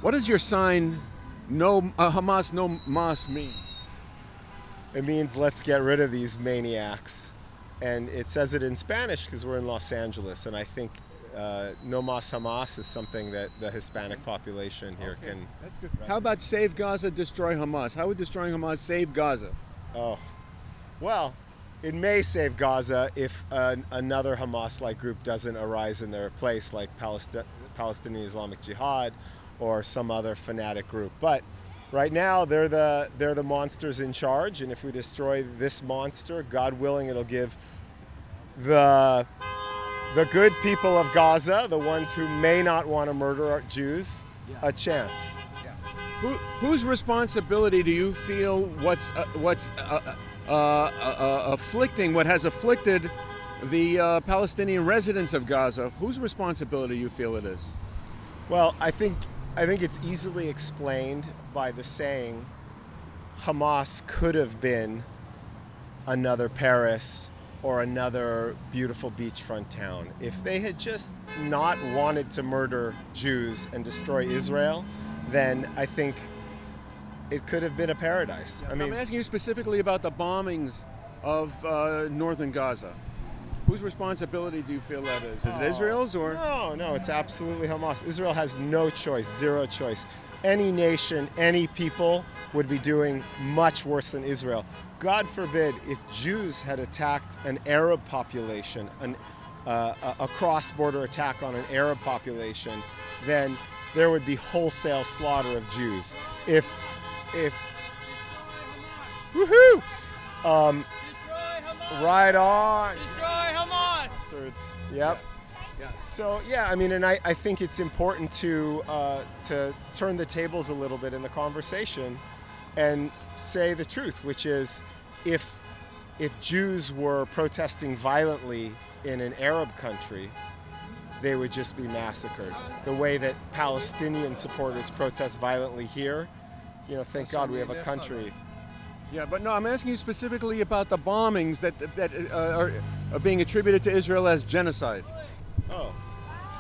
What does your sign, no Hamas, no Mas mean? It means let's get rid of these maniacs. And it says it in Spanish because we're in Los Angeles. And I think no mas Hamas is something that the Hispanic population here can. That's good. How about save Gaza, destroy Hamas? How would destroying Hamas save Gaza? Oh, well, it may save Gaza if another Hamas-like group doesn't arise in their place, like Palestinian Islamic Jihad or some other fanatic group. But right now, they're the monsters in charge, and if we destroy this monster, God willing, it'll give the good people of Gaza, the ones who may not want to murder our Jews, a chance. Whose responsibility do you feel what's afflicting what has afflicted the Palestinian residents of Gaza? Whose responsibility do you feel it is? Well, I think it's easily explained by the saying, Hamas could have been another Paris or another beautiful beachfront town. If they had just not wanted to murder Jews and destroy Israel, then I think it could have been a paradise. I mean, I'm asking you specifically about the bombings of northern Gaza. Whose responsibility do you feel that is? Is it Israel's or? No, it's absolutely Hamas. Israel has no choice, zero choice. Any nation, any people would be doing much worse than Israel. God forbid if Jews had attacked an Arab population, a cross-border attack on an Arab population, then there would be wholesale slaughter of Jews. If woohoo! Right on. Destroy Hamas. Bastards. Yep. Yeah. So yeah, I mean, and I think it's important to turn the tables a little bit in the conversation, and say the truth, which is, if Jews were protesting violently in an Arab country, they would just be massacred. The way that Palestinian supporters protest violently here, thank God we have a country. Yeah, but no, I'm asking you specifically about the bombings that are being attributed to Israel as genocide. Oh,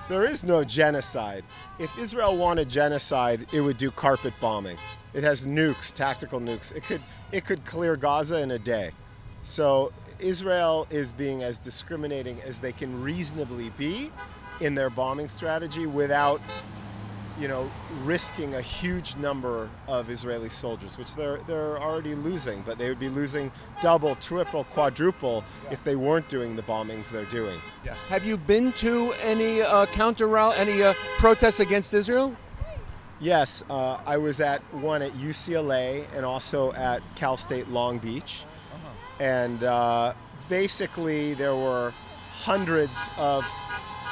there is no genocide. If Israel wanted genocide, it would do carpet bombing. It has nukes, tactical nukes. It could clear Gaza in a day. So Israel is being as discriminating as they can reasonably be in their bombing strategy without, risking a huge number of Israeli soldiers, which they're already losing, but they would be losing double, triple, quadruple if they weren't doing the bombings they're doing. Yeah. Have you been to any protests against Israel? Yes, I was at one at UCLA and also at Cal State Long Beach. And basically there were hundreds of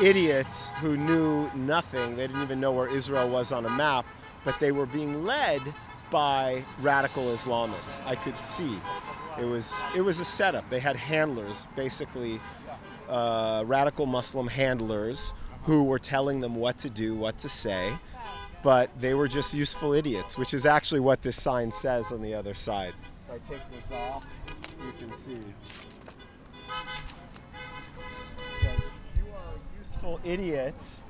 idiots who knew nothing. They didn't even know where Israel was on a map, but they were being led by radical Islamists. I could see. It was a setup. They had handlers, basically radical Muslim handlers who were telling them what to do, what to say, but they were just useful idiots, which is actually what this sign says on the other side. If I take this off, you can see. It says, "You are useful idiots.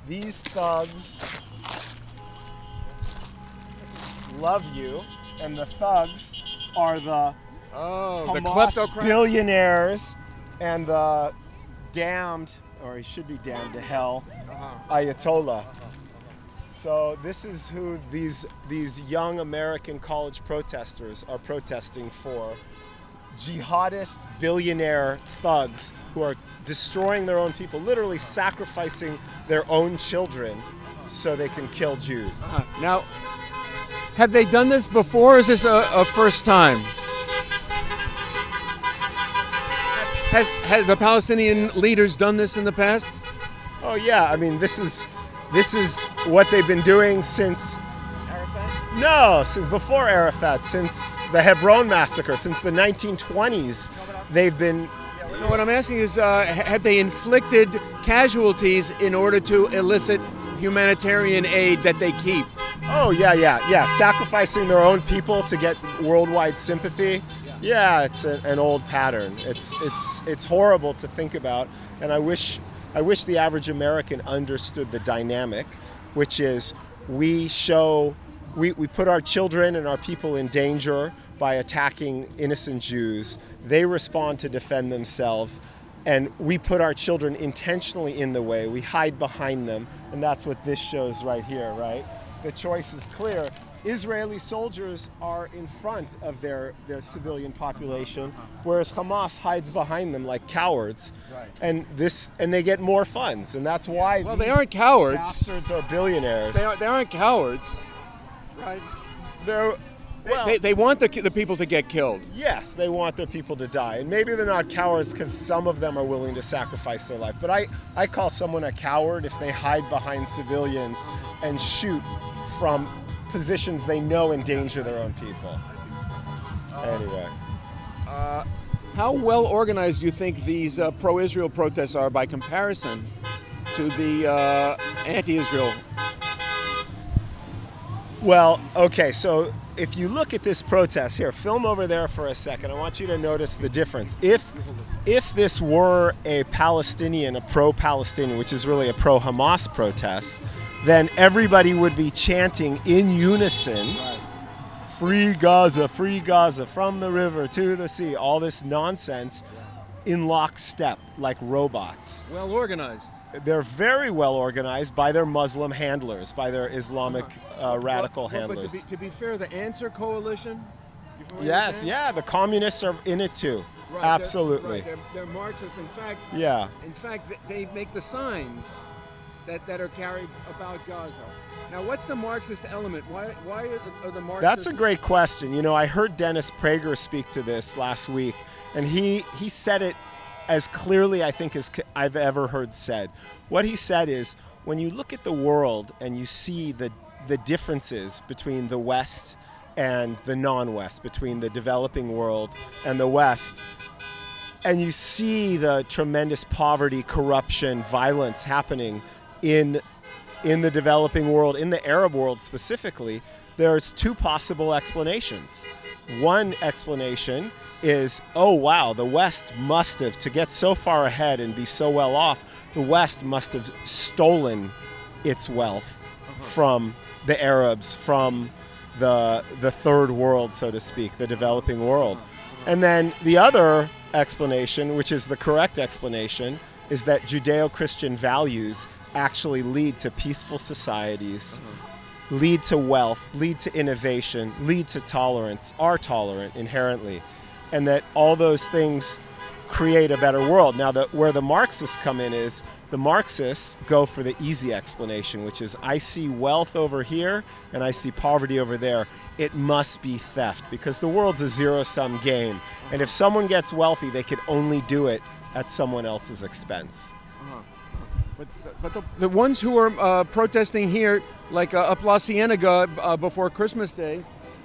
These thugs love you," and the thugs are the Hamas billionaires and the damned, or he should be damned to hell, Ayatollah. So this is who these young American college protesters are protesting for. Jihadist billionaire thugs who are destroying their own people, literally sacrificing their own children so they can kill Jews. Now, have they done this before, or is this a first time? Has the Palestinian leaders done this in the past? Oh yeah, I mean, this is what they've been doing since Arafat? No, since before Arafat, since the Hebron massacre, since the 1920s, they've been. No, what I'm asking is, have they inflicted casualties in order to elicit humanitarian aid that they keep? Oh yeah. Sacrificing their own people to get worldwide sympathy. Yeah, it's an old pattern. It's horrible to think about, and I wish the average American understood the dynamic, which is we put our children and our people in danger by attacking innocent Jews. They respond to defend themselves. And we put our children intentionally in the way. We hide behind them. And that's what this shows right here, right? The choice is clear. Israeli soldiers are in front of their civilian population, whereas Hamas hides behind them like cowards. Right. And they get more funds, and that's why Well, they aren't cowards. bastards are billionaires. They aren't cowards, right? They want the people to get killed. Yes, they want their people to die. And maybe they're not cowards because some of them are willing to sacrifice their life. But I call someone a coward if they hide behind civilians and shoot from positions they know endanger their own people. Anyway. How well organized do you think these pro-Israel protests are by comparison to the anti-Israel? Well, okay, so if you look at this protest here, film over there for a second. I want you to notice the difference. If this were a Palestinian, a pro-Palestinian, which is really a pro-Hamas protest, then everybody would be chanting in unison, free Gaza, from the river to the sea, all this nonsense in lockstep, like robots. Well organized. They're very well organized by their Muslim handlers, by their Islamic radical handlers. But to be fair, the Answer Coalition? You familiar Yes, with that? yeah, the communists are in it too. Right, Absolutely. They're Marxists. In fact, they make the signs that are carried about Gaza. Now, what's the Marxist element? Why are the Marxists... That's a great question. You know, I heard Dennis Prager speak to this last week, and he said it as clearly, I think, as I've ever heard said. What he said is, when you look at the world and you see the differences between the West and the non-West, between the developing world and the West, and you see the tremendous poverty, corruption, violence happening in the developing world, in the Arab world specifically, there's two possible explanations. One explanation is, oh wow, the West must have, to get so far ahead and be so well off, the West must have stolen its wealth from the Arabs, from the third world, so to speak, the developing world. And then the other explanation, which is the correct explanation, is that Judeo-Christian values actually lead to peaceful societies, lead to wealth, lead to innovation, lead to tolerance, are tolerant inherently, and that all those things create a better world. Now, where the Marxists come in is, the Marxists go for the easy explanation, which is, I see wealth over here and I see poverty over there. It must be theft, because the world's a zero-sum game. And if someone gets wealthy, they could only do it at someone else's expense. But the ones who are protesting here, like up La Cienega before Christmas Day,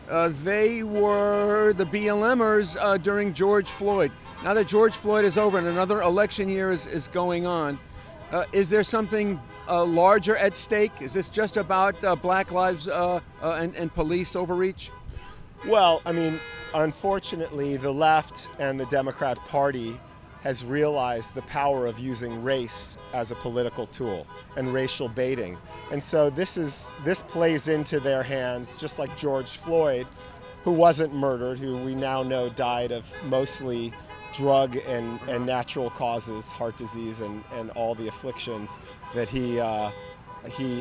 they were the BLMers during George Floyd. Now that George Floyd is over and another election year is going on, is there something larger at stake? Is this just about Black Lives and police overreach? Well, I mean, unfortunately, the left and the Democrat Party has realized the power of using race as a political tool and racial baiting. And so this plays into their hands, just like George Floyd, who wasn't murdered, who we now know died of mostly drug and natural causes, heart disease and all the afflictions that he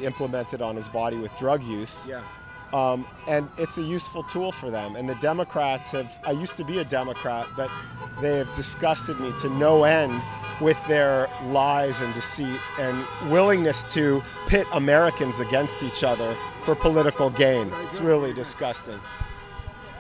implemented on his body with drug use. Yeah. And it's a useful tool for them. And the Democrats I used to be a Democrat, but they have disgusted me to no end with their lies and deceit and willingness to pit Americans against each other for political gain. It's really disgusting.